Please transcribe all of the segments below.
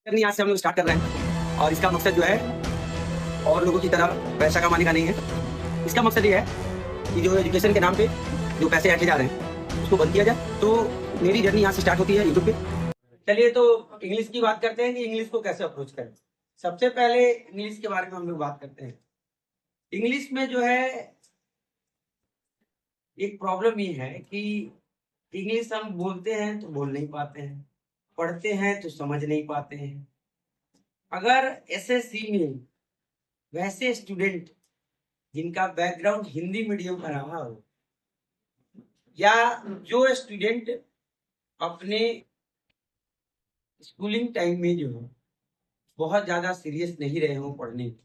Journey आज से हम लोग स्टार्ट कर रहे हैं और इसका मकसद जो है और लोगों की तरह पैसा कमाने का नहीं है। इसका मकसद ये है कि जो एजुकेशन के नाम पे जो पैसे ऐंठे जा रहे हैं उसको बंद किया जाए। तो मेरी जर्नी यहाँ से स्टार्ट होती है यूट्यूब पे। चलिए तो इंग्लिश की बात करते हैं कि इंग्लिश को कैसे अप्रोच करें। सबसे पहले इंग्लिश के बारे में हम लोग बात करते हैं। इंग्लिश में जो है एक प्रॉब्लम ये है कि इंग्लिश हम बोलते हैं तो बोल नहीं पाते हैं, पढ़ते हैं तो समझ नहीं पाते हैं। अगर एसएससी में वैसे स्टूडेंट जिनका बैकग्राउंड हिंदी मीडियम का रहा हो या जो स्टूडेंट अपने स्कूलिंग टाइम में जो है बहुत ज्यादा सीरियस नहीं रहे हो पढ़ने में,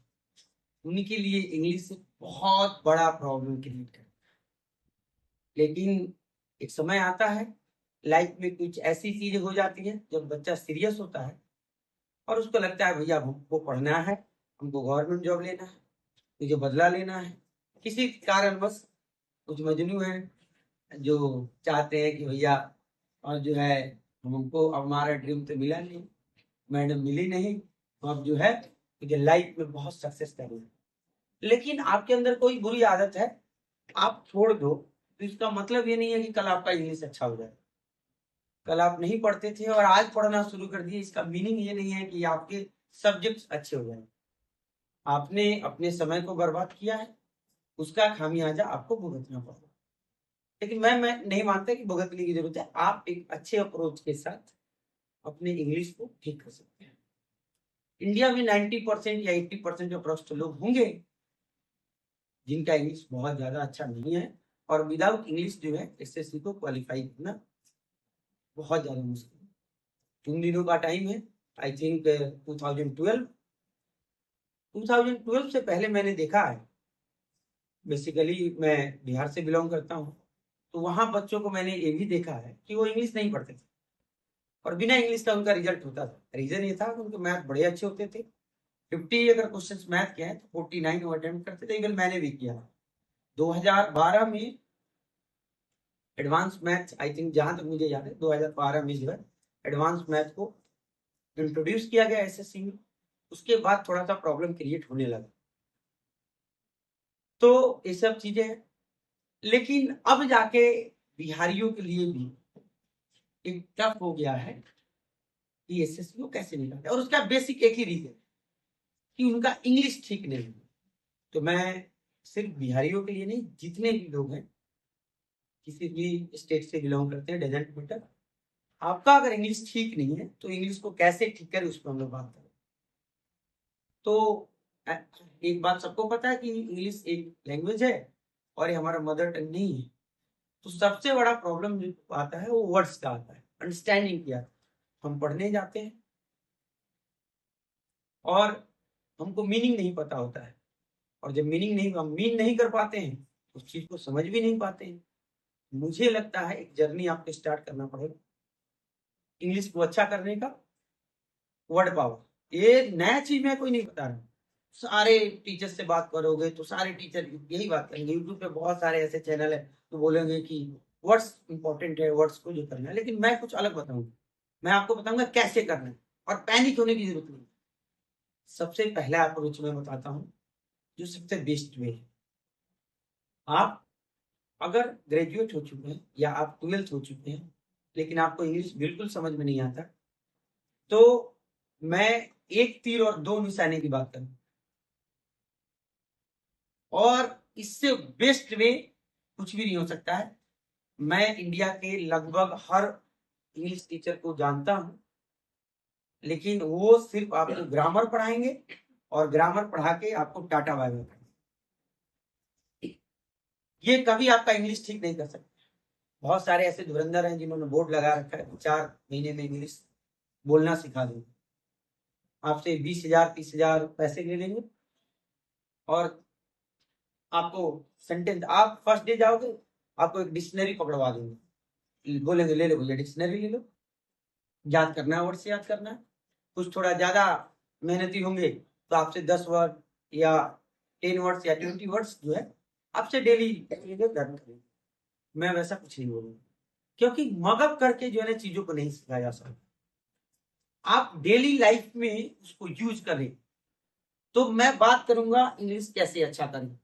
उनके लिए इंग्लिश बहुत बड़ा प्रॉब्लम क्रिएट है। लेकिन एक समय आता है लाइफ में कुछ ऐसी चीजें हो जाती हैं जब बच्चा सीरियस होता है और उसको लगता है भैया हमको पढ़ना है, हमको गवर्नमेंट जॉब लेना है, मुझे बदला लेना है। किसी कारणवश कुछ मजनू हैं जो चाहते हैं कि भैया और जो है हमको अब हमारा ड्रीम तो मिला नहीं, मैडम मिली नहीं, तो अब जो है मुझे लाइफ में बहुत सक्सेस करना है। लेकिन आपके अंदर कोई बुरी आदत है, आप छोड़ दो तो इसका मतलब ये नहीं है कि कल आपका इंग्लिश अच्छा हो जाए। कल आप नहीं पढ़ते थे और आज पढ़ना शुरू कर दिए, इसका मीनिंग ये नहीं है कि आपके सब्जेक्ट्स अच्छे हो जाए। आपने अपने समय को बर्बाद किया है, उसका खामियाजा आपको भुगतना पड़ेगा। लेकिन मैं नहीं मानता कि भुगतने की जरूरत है। आप एक अच्छे अप्रोच के साथ अपने इंग्लिश को ठीक कर सकते हैं। इंडिया में 90% या 80% अप्रोच लोग होंगे जिनका इंग्लिश बहुत ज्यादा अच्छा नहीं है और विदाउट इंग्लिश जो है एसएससी को क्वालिफाई करना बहुत ज्यादा मुश्किल है। उन दिनों का टाइम है, आई थिंक 2012 से पहले मैंने देखा है। बेसिकली मैं बिहार से बिलोंग करता हूँ, तो वहां बच्चों को मैंने ये भी देखा है कि वो इंग्लिश नहीं पढ़ते थे और बिना इंग्लिश का उनका रिजल्ट होता था। रीजन ये था कि उनके मैथ बड़े अच्छे होते थे। 50 अगर क्वेश्चंस मैथ के हैं तो 49 वो अटेम्प्ट करते थे। इवन मैंने भी किया। 2012 में एडवांस मैथ, आई थिंक जहां तक मुझे याद है 2012 में जो है एडवांस मैथ को इंट्रोड्यूस किया गया एसएससी में। उसके बाद थोड़ा सा प्रॉब्लम क्रिएट होने लगा। तो ये सब चीजें हैं। लेकिन अब जाके बिहारियों के लिए भी एक टफ हो गया है कि एसएससी को कैसे निकाले, और उसका बेसिक एक ही रीजन कि उनका इंग्लिश ठीक नहीं है। तो मैं सिर्फ बिहारियों के लिए नहीं, जितने भी लोग हैं किसी भी स्टेट से बिलोंग करते हैं, डजेंट मैटर, आपका अगर इंग्लिश ठीक नहीं है तो इंग्लिश को कैसे ठीक करें उस पर हम लोग बात करें। तो एक बात सबको पता है कि इंग्लिश एक लैंग्वेज है और ये हमारा मदर टंग नहीं है। तो सबसे बड़ा प्रॉब्लम जो आता है वो वर्ड्स का आता है, अंडरस्टैंडिंग किया। हम पढ़ने जाते हैं और हमको मीनिंग नहीं पता होता है, और जब मीनिंग नहीं, हम मीन नहीं कर पाते हैं तो उस चीज को समझ भी नहीं पाते हैं। मुझे लगता है एक जर्नी आपको स्टार्ट करना पड़ेगा इंग्लिश को अच्छा करने का। वर्ड पावर ये नया चीज मैं कोई नहीं बता रहा हूँ। सारे टीचर से बात करोगे तो सारे टीचर यही बात करेंगे। यूट्यूब पे बहुत सारे ऐसे चैनल है तो बोलेंगे कि वर्ड्स इंपॉर्टेंट है, वर्ड्स को जो करना है। लेकिन मैं कुछ अलग बताऊंगा। मैं आपको बताऊंगा कैसे करना है और पैनिक होने की जरूरत नहीं। सबसे पहला अप्रोच मैं बताता हूँ जो सबसे बेस्ट वे है। आप अगर ग्रेजुएट हो चुके हैं या आप 12th हो चुके हैं लेकिन आपको इंग्लिश बिल्कुल समझ में नहीं आता, तो मैं एक तीर और दो निशाने की बात करूं, और इससे बेस्ट वे कुछ भी नहीं हो सकता है। मैं इंडिया के लगभग हर इंग्लिश टीचर को जानता हूं, लेकिन वो सिर्फ आपको ग्रामर पढ़ाएंगे और ग्रामर पढ़ा के आपको टाटा बाय बाय करेंगे। ये कभी आपका इंग्लिश ठीक नहीं कर सकते। बहुत सारे ऐसे धुरंधर हैं जिन्होंने बोर्ड लगा रखा है 4 महीने में इंग्लिश बोलना सिखा देंगे, आपसे 20,000 30,000 पैसे ले लेंगे और आपको सेंटेंस, आप फर्स्ट डे जाओगे आपको एक डिक्शनरी पकड़वा देंगे, बोलेंगे ले लो भैया डिक्शनरी ले लो, याद करना है, वर्ड से याद करना है। कुछ थोड़ा ज्यादा मेहनती होंगे तो आपसे 10 वर्ड या 10 वर्ड्स या 20 वर्ड्स जो है आपसे डेली लर्न करेंगे। मैं वैसा कुछ नहीं बोलूंगा, क्योंकि मगअप करके जो है चीजों को नहीं सिखाया जा सकता। आप डेली लाइफ में उसको यूज करें। तो मैं बात करूंगा इंग्लिश कैसे अच्छा करें।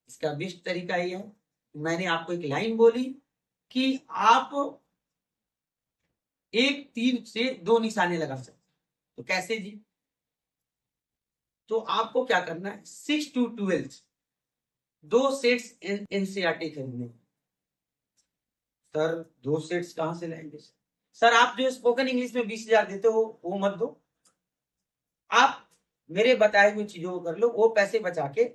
इसका बेस्ट तरीका ये है, मैंने आपको एक लाइन बोली कि आप एक तीर से दो निशाने लगा सकते। तो कैसे जी? तो आपको क्या करना है, 6 to 12 दो सेट्स एनसीईआरटी खरीदने। सर 2 सेट्स कहां से लाएंगे? सर आप जो स्पोकन इंग्लिश में 20,000 देते हो वो मत दो, आप मेरे बताए हुए चीजों को कर लो। वो पैसे बचा के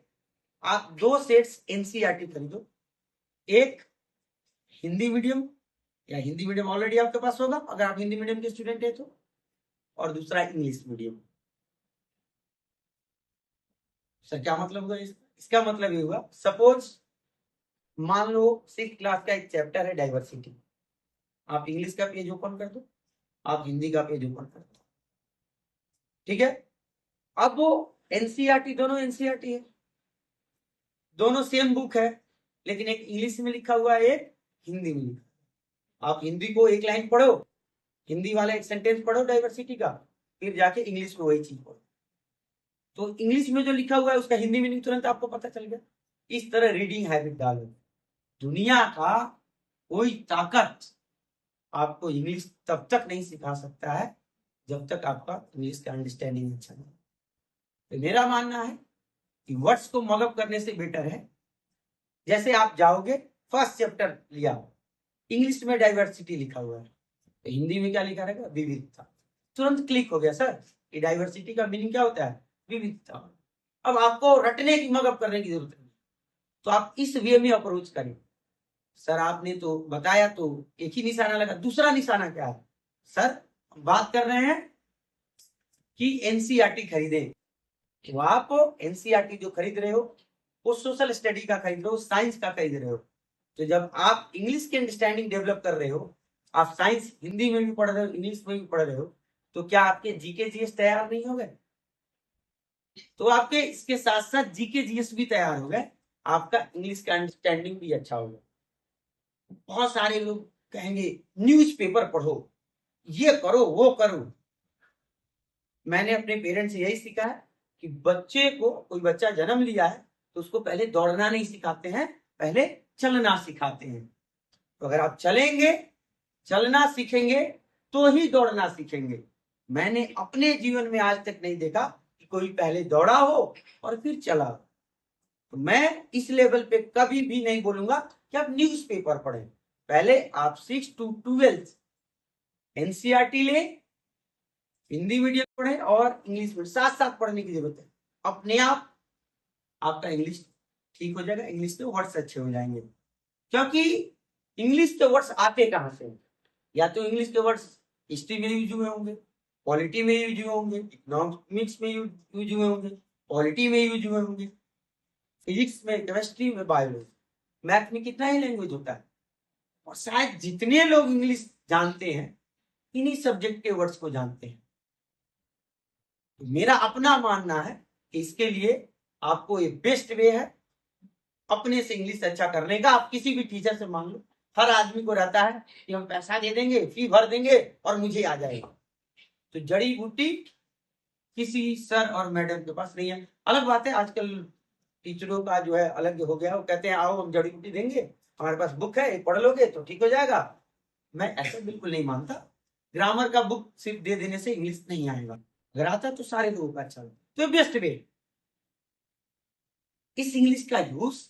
आप 2 सेट्स एनसीईआरटी खरीदो, एक हिंदी मीडियम या हिंदी मीडियम ऑलरेडी आपके पास होगा अगर आप हिंदी मीडियम के स्टूडेंट है तो, और दूसरा इंग्लिश मीडियम। सर क्या मतलब हुआ इसका मतलब ये हुआ, सपोज मान लो 6th क्लास का एक चैप्टर है डाइवर्सिटी, आप इंग्लिश का पेज ओपन कर दो, आप हिंदी का पेज ओपन कर दो, ठीक है। अब वो एनसीईआरटी, दोनों एनसीईआरटी है, दोनों सेम बुक है, लेकिन एक इंग्लिश में लिखा हुआ है, एक हिंदी में लिखा। आप हिंदी को एक लाइन पढ़ो, हिंदी वाला एक सेंटेंस पढ़ो डाइवर्सिटी का, फिर जाके इंग्लिश में वही चीज पढ़ो, तो इंग्लिश में जो लिखा हुआ है उसका हिंदी मीनिंग तुरंत आपको पता चल गया। इस तरह रीडिंग हैबिट डालो। दुनिया का कोई ताकत आपको इंग्लिश तब तक नहीं सिखा सकता है जब तक आपका इंग्लिश का अंडरस्टैंडिंग अच्छा नहीं। तो मेरा मानना है कि वर्ड्स को मगअप करने से बेटर है, जैसे आप जाओगे फर्स्ट चैप्टर लिया, इंग्लिश में डाइवर्सिटी लिखा हुआ है, तो हिंदी में क्या लिखा रहेगा, विविधता। तुरंत क्लिक हो गया सर, ये डाइवर्सिटी का मीनिंग क्या होता है, विविधता। अब आपको रटने की मगअप करने की जरूरत नहीं, तो आप इस वे में अप्रोच करें। सर आपने तो बताया तो एक ही निशाना लगा, दूसरा निशाना क्या है? सर बात कर रहे हैं कि एनसीईआरटी खरीदें, तो आप एनसीईआरटी जो खरीद रहे हो वो सोशल स्टडी का खरीद रहे हो, साइंस का खरीद रहे हो। तो जब आप इंग्लिश की अंडरस्टैंडिंग डेवलप कर रहे हो, आप साइंस हिंदी में भी पढ़ रहे हो, इंग्लिश में भी पढ़ रहे हो, तो क्या आपके जीके जीएस तैयार नहीं हो गए? तो आपके इसके साथ साथ जीके जीएस भी तैयार हो गए, आपका इंग्लिश का अंडरस्टैंडिंग भी अच्छा होगा। बहुत सारे लोग कहेंगे न्यूज़पेपर पढ़ो, ये करो वो करो। मैंने अपने पेरेंट्स से यही सीखा है कि बच्चे को, कोई बच्चा जन्म लिया है तो उसको पहले दौड़ना नहीं सिखाते हैं, पहले चलना सिखाते हैं। तो अगर आप चलेंगे, चलना सीखेंगे तो ही दौड़ना सीखेंगे। मैंने अपने जीवन में आज तक नहीं देखा कि कोई पहले दौड़ा हो और फिर चला। तो मैं इस लेवल पे कभी भी नहीं बोलूंगा कि आप न्यूज़पेपर पढ़ें, पहले आप 6 to 12 एनसीईआरटी ले, हिंदी मीडियम पढ़े और इंग्लिश मीडियम साथ साथ पढ़ने की जरूरत है। अपने आप आपका इंग्लिश ठीक हो जाएगा, इंग्लिश के वर्ड्स अच्छे हो जाएंगे। क्योंकि इंग्लिश के वर्ड्स आते कहां से? या तो इंग्लिश के वर्ड्स हिस्ट्री में यूज हुए होंगे, पॉलिटी में यूज हुए होंगे, इकोनॉमिक्स में यूज हुए होंगे, पॉलिटी में यूज हुए होंगे, फिजिक्स में, केमिस्ट्री में, बायोलॉजी, मैथ में कितना ही लैंग्वेज होता है। और शायद जितने लोग इंग्लिश जानते हैं इन्हीं सब्जेक्ट के वर्ड्स को जानते हैं। तो मेरा अपना मानना है कि इसके लिए आपको ये बेस्ट वे है अपने से इंग्लिश अच्छा करने का। आप किसी भी टीचर से मांग लो, हर आदमी को रहता है कि हम पैसा दे देंगे, फी भर देंगे और मुझे आ जाएगा। तो जड़ी बूटी किसी सर और मैडम के पास नहीं है। अलग बात है आजकल टीचरों का जो है अलग हो गया, वो कहते हैं आओ हम जड़ी बूटी देंगे, हमारे पास बुक है, पढ़ लोगे तो ठीक हो जाएगा। मैं ऐसा बिल्कुल नहीं मानता। ग्रामर का बुक सिर्फ दे देने से इंग्लिश नहीं आएगा, अगर आता तो सारे लोगों का अच्छा। तो बेस्ट वे, इस इंग्लिश का यूज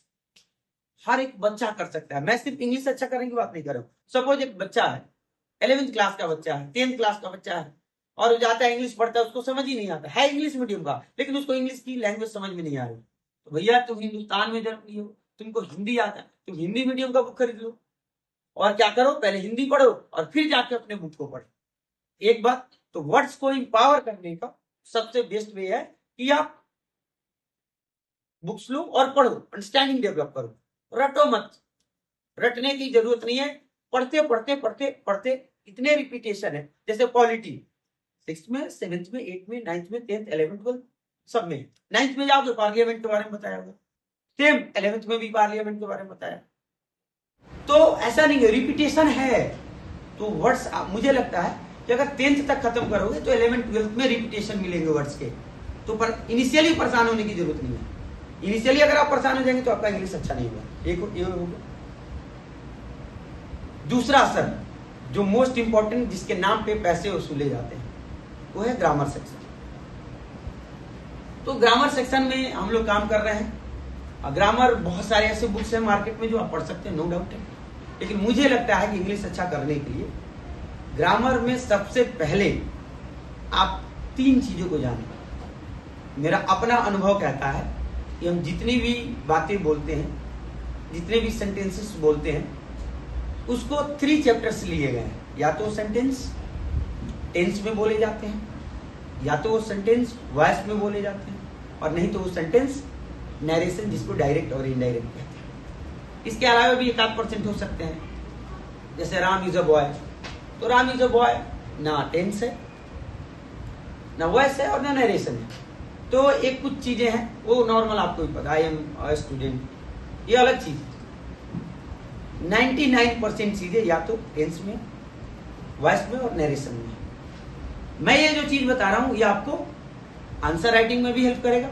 हर एक बच्चा कर सकता है। मैं सिर्फ इंग्लिश अच्छा करने की बात नहीं कर रहा हूँ। सपोज एक बच्चा है, 11th क्लास का बच्चा है, 10th क्लास का बच्चा है, और जाता है इंग्लिश पढ़ता है, उसको समझ ही नहीं आता है, इंग्लिश मीडियम का, लेकिन उसको इंग्लिश की लैंग्वेज समझ में नहीं आ रही। तो भैया तुम हिंदुस्तान में जन्म लिए हो, तुमको हिंदी आता है, तुम हिंदी मीडियम का बुक खरीद लो और क्या करो, पहले हिंदी पढ़ो और फिर जाके अपने बुक को पढ़ो। एक बात तो वर्ड्स को इंपावर करने का सबसे बेस्ट वे है कि आप बुक्स लो और पढ़ो, अंडरस्टैंडिंग डेवलप करो, रटो मत। रटने की जरूरत नहीं है, पढ़ते पढ़ते पढ़ते पढ़ते इतने रिपीटेशन है। जैसे पॉलिटी 6th में, 7th में, 8th में, 9th में, 10th, 11th, 12th सब में। 9th में जाओगे पार्लियामेंट के बारे में बताया होगा, सेम 11th में भी पार्लियामेंट के बारे में बताया। तो ऐसा नहीं है, रिपीटेशन है। तो वर्ड्स मुझे लगता है कि अगर 10th तक खत्म करोगे तो 11th 12th में रिपीटेशन मिलेंगे वर्ड्स के, तो पर इनिशियली परेशान होने की जरूरत नहीं है। इनिशियली अगर आप परेशान हो जाएंगे तो आपका इंग्लिश अच्छा नहीं होगा। एक ये होगा। दूसरा असर जो मोस्ट इंपॉर्टेंट, जिसके नाम पे पैसे वसूले जाते हैं, वो है ग्रामर सेक्शन। तो ग्रामर सेक्शन में हम लोग काम कर रहे हैं। ग्रामर बहुत सारे ऐसे बुक्स हैं मार्केट में जो आप पढ़ सकते हैं, नो डाउट है, लेकिन मुझे लगता है कि इंग्लिश अच्छा करने के लिए ग्रामर में सबसे पहले आप 3 चीजों को जानें। मेरा अपना अनुभव कहता है कि हम जितनी भी बातें बोलते हैं, जितने भी सेंटेंसेस बोलते हैं, उसको 3 चैप्टर्स लिए गए हैं। या तो सेंटेंस टेंस में बोले जाते हैं, या तो वो सेंटेंस वॉइस में बोले जाते हैं, और नहीं तो वो सेंटेंस नरेशन, जिसको डायरेक्ट और इनडायरेक्ट कहते हैं। इसके अलावा भी 1-8% हो सकते हैं। जैसे राम इज अ बॉय, तो राम इज अ बॉय ना टेंस है, ना वॉइस है और ना नरेशन है। तो एक कुछ चीजें हैं वो नॉर्मल आपको भी पता, आई एम अ स्टूडेंट, ये अलग चीज। 99% चीजें या तो टेंस में, वॉइस में और नरेशन में। मैं ये जो चीज बता रहा हूं ये आपको आंसर राइटिंग में भी हेल्प करेगा,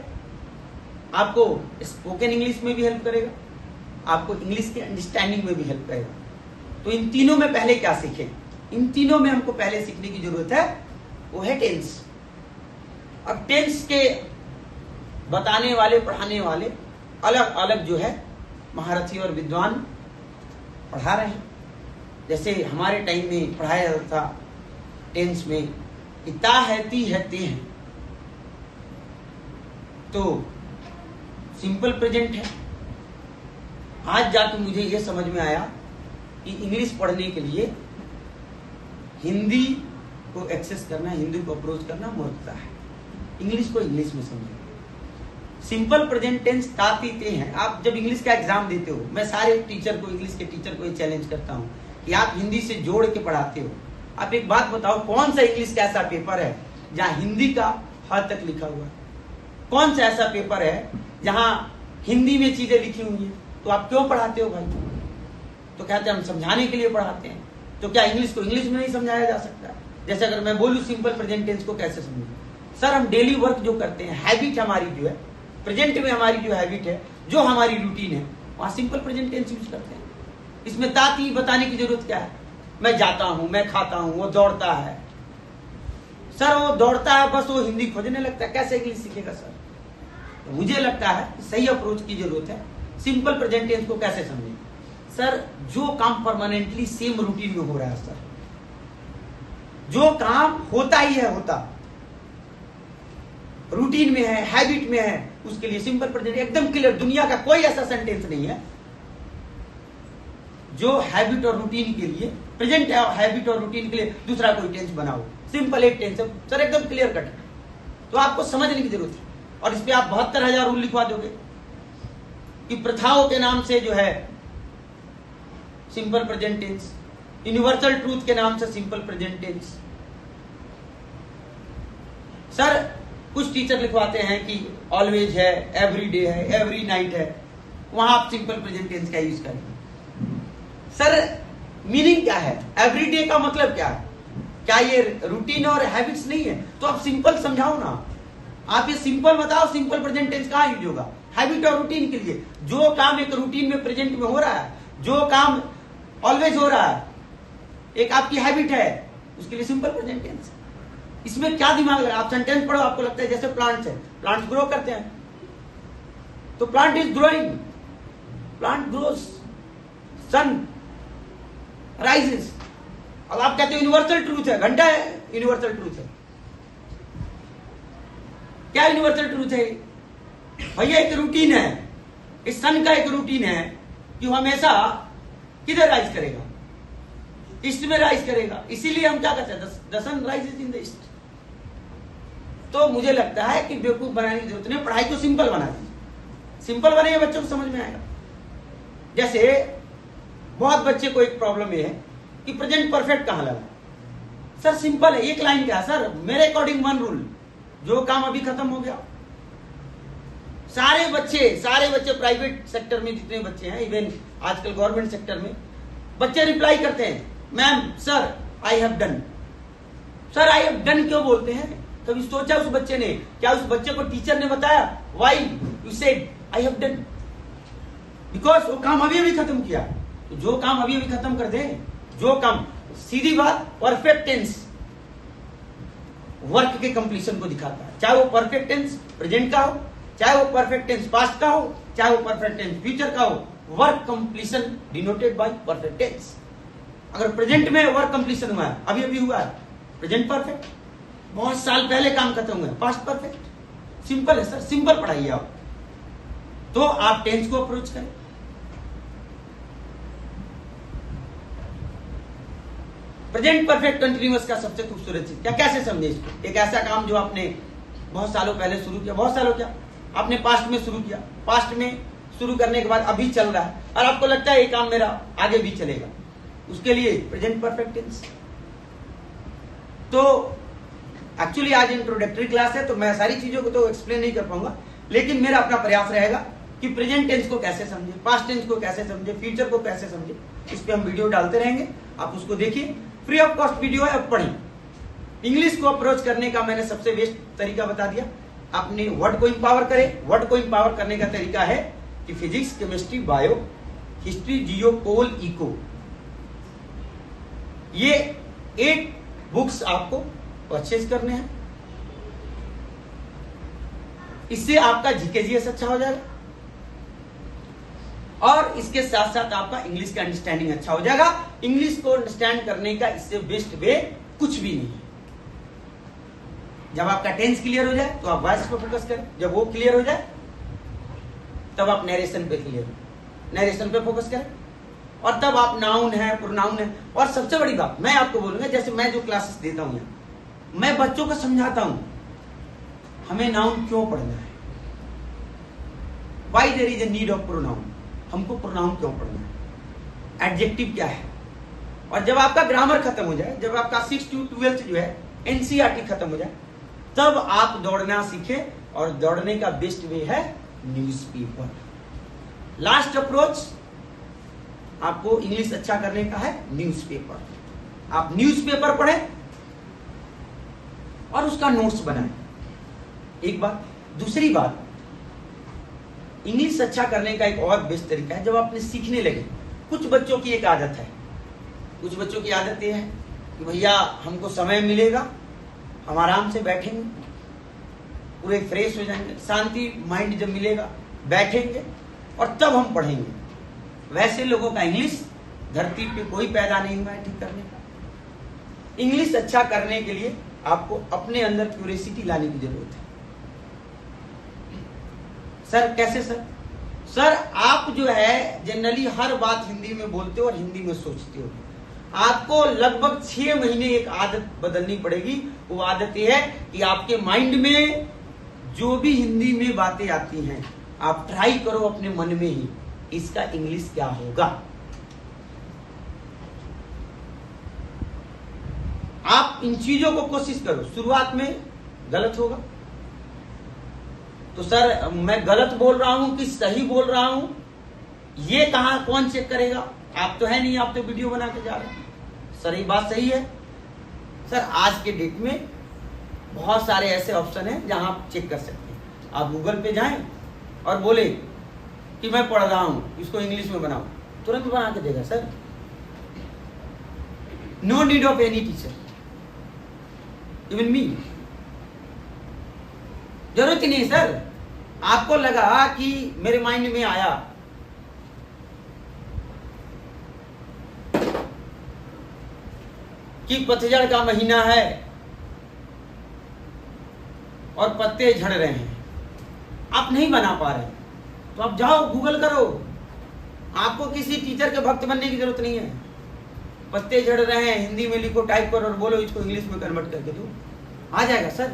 आपको स्पोकन इंग्लिश में भी हेल्प करेगा, आपको इंग्लिश के अंडरस्टैंडिंग में भी हेल्प करेगा। तो इन तीनों में पहले क्या सीखें? इन तीनों में हमको पहले सीखने की जरूरत है, वो है टेंस। अब टेंस के बताने वाले, पढ़ाने वाले अलग अलग जो है महारथी और विद्वान पढ़ा रहे हैं। जैसे हमारे टाइम में पढ़ाया जाता था टेंस में कि ता है, ती है, ते है, तो सिंपल प्रेजेंट है। आज जाके मुझे यह समझ में आया कि इंग्लिश पढ़ने के लिए हिंदी को एक्सेस करना, हिंदी को अप्रोच करना मूर्खता है। इंग्लिश को इंग्लिश में समझो। सिंपल प्रेजेंट टेंस ताती ते हैं। आप जब इंग्लिश का एग्जाम देते हो, मैं सारे टीचर को, इंग्लिश के टीचर को ये चैलेंज करता हूं कि आप हिंदी से जोड़ के पढ़ाते हो। आप एक बात बताओ, कौन सा इंग्लिश का ऐसा पेपर है जहां हिंदी का ह तक लिखा हुआ है? कौन सा ऐसा पेपर है जहां हिंदी में चीजें लिखी हुई है? तो आप क्यों पढ़ाते हो भाई? तो कहते हैं हम समझाने के लिए पढ़ाते हैं। तो क्या इंग्लिश को इंग्लिश में नहीं समझाया जा सकता? जैसे अगर मैं बोलूं सिंपल प्रेजेंट टेंस को कैसे समझूं? सर, हम डेली वर्क जो करते हैं, हैबिट हमारी जो है, प्रेजेंट में हमारी जो हैबिट है, जो हमारी रूटीन है, वहां सिंपल प्रेजेंट टेंस यूज करते हैं। इसमें ताती बताने की जरूरत क्या है? मैं जाता हूं, मैं खाता हूं, वो दौड़ता है। सर वो दौड़ता है, बस वो हिंदी खोजने लगता है, कैसे इंग्लिश सीखेगा सर? तो मुझे लगता है सही अप्रोच की जरूरत है। सिंपल प्रेजेंट टेंस को कैसे समझें? सर, जो काम परमानेंटली सेम रूटीन में हो रहा है, सर जो काम होता ही है, होता रूटीन में है, हैबिट में है, उसके लिए सिंपल प्रेजेंट एकदम क्लियर। दुनिया का कोई ऐसा सेंटेंस नहीं है जो हैबिट और रूटीन के लिए, प्रेजेंट हैबिट और रूटीन के लिए दूसरा कोई टेंस बनाओ। सिंपल एक टेंस है सर, एकदम क्लियर कट है। तो आपको समझने की जरूरत है। और इस पे आप 72,000 रूल लिखवा दोगे कि प्रथाओं के नाम से जो है simple present tense, universal truth के नाम से सिंपल प्रेजेंट टेंस। सर, कुछ टीचर लिखवाते हैं कि ऑलवेज है, एवरी डे है, एवरी नाइट है, वहां आप सिंपल प्रेजेंट टेंस का यूज करेंगे। सर, मीनिंग क्या है? एवरी डे का मतलब क्या है? क्या ये रूटीन और हैबिट्स नहीं है? तो आप सिंपल समझाओ ना। आप ये सिंपल बताओ, सिंपल प्रेजेंट टेंस कहां यूज होगा? हैबिट और रूटीन के लिए। जो काम एक रूटीन में प्रेजेंट में हो रहा है, जो काम ऑलवेज हो रहा है, एक आपकी हैबिट है, उसके लिए सिंपल प्रेजेंट टेंस। इसमें क्या दिमाग लगा? आप सेंटेंस पढ़ो, आपको लगता है जैसे प्लांट्स है, प्लांट्स ग्रो करते हैं, तो plant is growing, plant grows, sun rises. अब आप कहते हो यूनिवर्सल ट्रूथ है, घंटा है, यूनिवर्सल ट्रूथ है। क्या यूनिवर्सल ट्रूथ है भैया? एक रूटीन है। इस सन का एक रूटीन है कि वो हमेशा किधर राइज करेगा? ईस्ट में राइज करेगा। इसीलिए हम क्या कहते हैं, the sun rises in the east. तो मुझे लगता है कि बेवकूफ बनाने की जरूरत नहीं, पढ़ाई को सिंपल बना दीजिए। सिंपल बनेगा, बच्चों को समझ में आएगा। जैसे बहुत बच्चे को एक प्रॉब्लम ये है कि प्रेजेंट परफेक्ट कहां लगा? सर सिंपल है, एक लाइन क्या है सर, मेरे अकॉर्डिंग 1 रूल, जो काम अभी खत्म हो गया। सारे बच्चे प्राइवेट सेक्टर में जितने बच्चे हैं, इवन आजकल गवर्नमेंट सेक्टर में, बच्चे रिप्लाई करते हैं, ma'am sir I have done. Sir I have done क्यों बोलते हैं? कभी सोचा उस बच्चे ने? क्या उस बच्चे को टीचर ने बताया why you said I have done? Because वो काम अभी अभी खत्म किया। तो जो काम अभी अभी खत्म कर दे, जो काम, सीधी बात, परफेक्ट टेंस वर्क के कंप्लीशन को दिखाता है। चाहे वो परफेक्ट टेंस प्रेजेंट का हो, चाहे वो परफेक्ट टेंस पास्ट का हो, चाहे वो परफेक्ट टेंस फ्यूचर का हो, work completion denoted by perfect tense. अगर प्रेजेंट में वर्क कंप्लीशन हुआ है, अभी अभी हुआ है, प्रेजेंट परफेक्ट। बहुत साल पहले काम खत्म हुआ है, पास्ट परफेक्ट। सिंपल है सर, सिंपल पढ़ाइए आप। तो आप टेंस को अप्रोच करें। प्रेजेंट परफेक्ट कंटिन्यूअस का सबसे खूबसूरत चीज क्या, कैसे समझे इसको? एक ऐसा काम जो आपने बहुत सालों पहले शुरू किया, बहुत सालों क्या, आपने पास्ट में शुरू किया, पास्ट में शुरू करने के बाद अभी चल रहा है और आपको लगता है ये काम मेरा आगे भी चलेगा, उसके लिए प्रेजेंट परफेक्ट टेंस। तो एक्चुअली आज इंट्रोडक्टरी क्लास है तो मैं सारी चीजों को तो एक्सप्लेन नहीं कर पाऊंगा, लेकिन मेरा अपना प्रयास रहेगा कि प्रेजेंट टेंस को कैसे समझे, पास्ट टेंस को कैसे समझे, फ्यूचर को कैसे समझे। इस पे हम वीडियो डालते रहेंगे, आप उसको देखिए, फ्री ऑफ कॉस्ट वीडियो है, अब पढ़िए। इंग्लिश को अप्रोच करने का मैंने सबसे बेस्ट तरीका बता दिया। अपने वर्ड को इंपावर करें। वर्ड को इंपावर करने का तरीका है कि फिजिक्स, केमिस्ट्री, बायो, हिस्ट्री, जियो, पोल, इको, ये 8 बुक्स आपको परचेज करने हैं। इससे आपका जीकेजीएस अच्छा हो जाएगा और इसके साथ साथ आपका इंग्लिश का अंडरस्टैंडिंग अच्छा हो जाएगा। इंग्लिश को अंडरस्टैंड करने का इससे बेस्ट वे कुछ भी नहीं है। जब आपका टेंस क्लियर हो जाए तो आप वॉइस पर फोकस करें, जब वो क्लियर हो जाए तब आप नरेशन पे नरेशन पे फोकस करें, और तब आप नाउन है, प्रोनाउन है। और सबसे बड़ी बात मैं आपको बोलूंगा, जैसे मैं जो क्लासेस देता हूं यहाँ, मैं बच्चों को समझाता हूं हमें नाउन क्यों पढ़ना है, why there is a need of pronoun, हमको प्रोनाउन क्यों पढ़ना है, एडजेक्टिव क्या है। और जब आपका ग्रामर खत्म हो जाए, जब आपका 6 to 12 जो है एनसीईआरटी खत्म हो जाए, तब आप दौड़ना सीखें। और दौड़ने का बेस्ट वे है न्यूज़पेपर। लास्ट अप्रोच आपको इंग्लिश अच्छा करने का है न्यूज़पेपर। आप न्यूज़पेपर पढ़ें और उसका नोट्स बनाएं, एक बात। दूसरी बात, इंग्लिश अच्छा करने का एक और बेस्ट तरीका है, जब आपने सीखने लगे। कुछ बच्चों की एक आदत है, कुछ बच्चों की आदत ये है कि भैया हमको समय मिलेगा, हम आराम से बैठेंगे, पूरे फ्रेश हो जाएंगे, शांति माइंड जब मिलेगा बैठेंगे और तब हम पढ़ेंगे। वैसे लोगों का इंग्लिश धरती पे कोई पैदा नहीं हुआ है ठीक करने का। इंग्लिश अच्छा करने के लिए आपको अपने अंदर क्यूरियोसिटी लाने की जरूरत है। सर कैसे? सर आप जो है जनरली हर बात हिंदी में बोलते हो और हिंदी में सोचते हो। आपको लगभग 6 महीने एक आदत बदलनी पड़ेगी। वो आदत ये है कि आपके माइंड में जो भी हिंदी में बातें आती हैं, आप ट्राई करो अपने मन में ही, इसका इंग्लिश क्या होगा। आप इन चीजों को कोशिश करो। शुरुआत में गलत होगा तो सर मैं गलत बोल रहा हूं कि सही बोल रहा हूं, ये कहां कौन चेक करेगा? आप तो है नहीं, आप तो वीडियो बना के जा रहे हैं। सर ये बात सही है। सर आज के डेट में बहुत सारे ऐसे ऑप्शन हैं जहां आप चेक कर सकते हैं। आप गूगल पे जाएं और बोले कि मैं पढ़ रहा हूं, इसको इंग्लिश में बनाओ, तुरंत बना के देगा sir. No need of any teacher, even me, जरूरत ही नहीं सर। आपको लगा कि मेरे माइंड में आया कि पतझड़ का महीना है और पत्ते झड़ रहे हैं, आप नहीं बना पा रहे, तो आप जाओ गूगल करो। आपको किसी टीचर के भक्त बनने की जरूरत नहीं है। पत्ते झड़ रहे हैं हिंदी में लिखो, टाइप करो और बोलो इसको इंग्लिश में कन्वर्ट करके दो, आ जाएगा सर।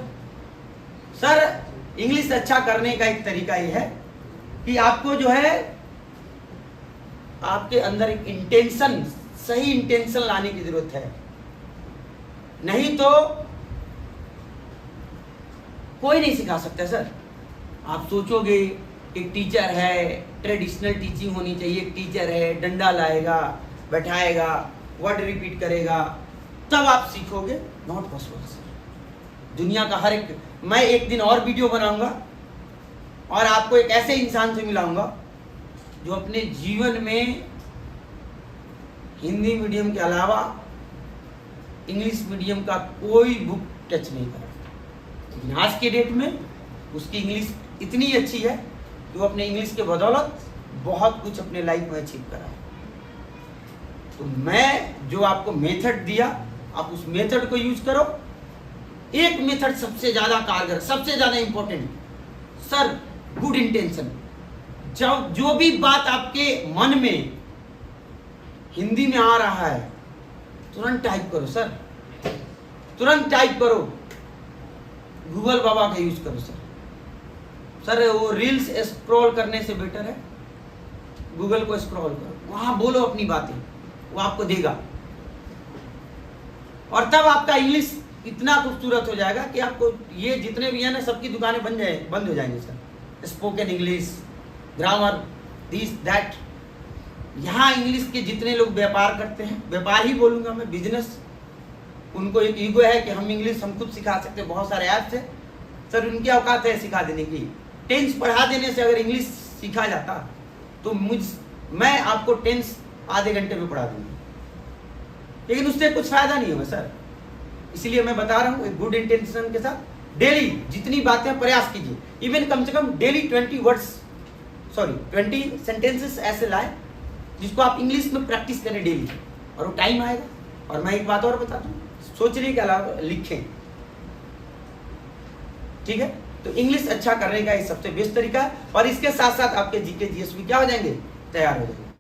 सर इंग्लिश अच्छा करने का एक तरीका ये है कि आपको जो है आपके अंदर एक इंटेंशन, सही इंटेंशन लाने की जरूरत है। नहीं तो कोई नहीं सिखा सकता सर। आप सोचोगे एक टीचर है, ट्रेडिशनल टीचिंग होनी चाहिए, एक टीचर है, डंडा लाएगा, बैठाएगा, वर्ड रिपीट करेगा, तब आप सीखोगे, नॉट पॉसिबल सर। दुनिया का हर एक, मैं एक दिन और वीडियो बनाऊंगा और आपको एक ऐसे इंसान से मिलाऊंगा जो अपने जीवन में हिंदी मीडियम के अलावा इंग्लिश मीडियम का कोई बुक टच नहीं करा, लेकिन आज के डेट में उसकी इंग्लिश इतनी अच्छी है कि वो अपने इंग्लिश के बदौलत बहुत कुछ अपने लाइफ में अचीव करा है। तो मैं जो आपको मेथड दिया, आप उस मेथड को यूज करो। एक मेथड सबसे ज्यादा कारगर, सबसे ज्यादा इंपॉर्टेंट सर, गुड इंटेंशन। जब जो भी बात आपके मन में हिंदी में आ रहा है तुरंत टाइप करो सर, तुरंत टाइप करो। गूगल बाबा का यूज करो सर। सर वो रील्स स्क्रॉल करने से बेटर है गूगल को स्क्रॉल करो, वहां बोलो अपनी बातें, वो आपको देगा। और तब आपका इंग्लिश इतना खूबसूरत हो जाएगा कि आपको ये जितने भी हैं ना, सबकी दुकानें बंद हो जाएंगे sir. Spoken English, grammar, this that. यहाँ इंग्लिश के जितने लोग व्यापार करते हैं, व्यापार ही बोलूंगा मैं, बिजनेस, उनको एक ईगो है कि हम इंग्लिश हम खुद सिखा सकते हैं, बहुत सारे ऐप्स है सर, उनकी औकात है सिखा देने की। टेंस पढ़ा देने से अगर इंग्लिश सीखा जाता तो मैं आपको टेंस आधे घंटे में पढ़ा दूंगा, लेकिन उससे कुछ फायदा नहीं होगा सर। इसलिए मैं बता रहा हूँ, एक गुड इंटेंशन के साथ डेली जितनी बातें प्रयास कीजिए, इवन कम से कम डेली 20 सेंटेंसेस ऐसे लाए जिसको आप इंग्लिश में प्रैक्टिस करें डेली, और वो टाइम आएगा। और मैं एक बात और बताता हूँ, सोचने के अलावा लिखें, ठीक है। तो इंग्लिश अच्छा करने का ये सबसे बेस्ट तरीका है, और इसके साथ साथ आपके जीके जीएस भी क्या हो जाएंगे, तैयार हो जाएंगे।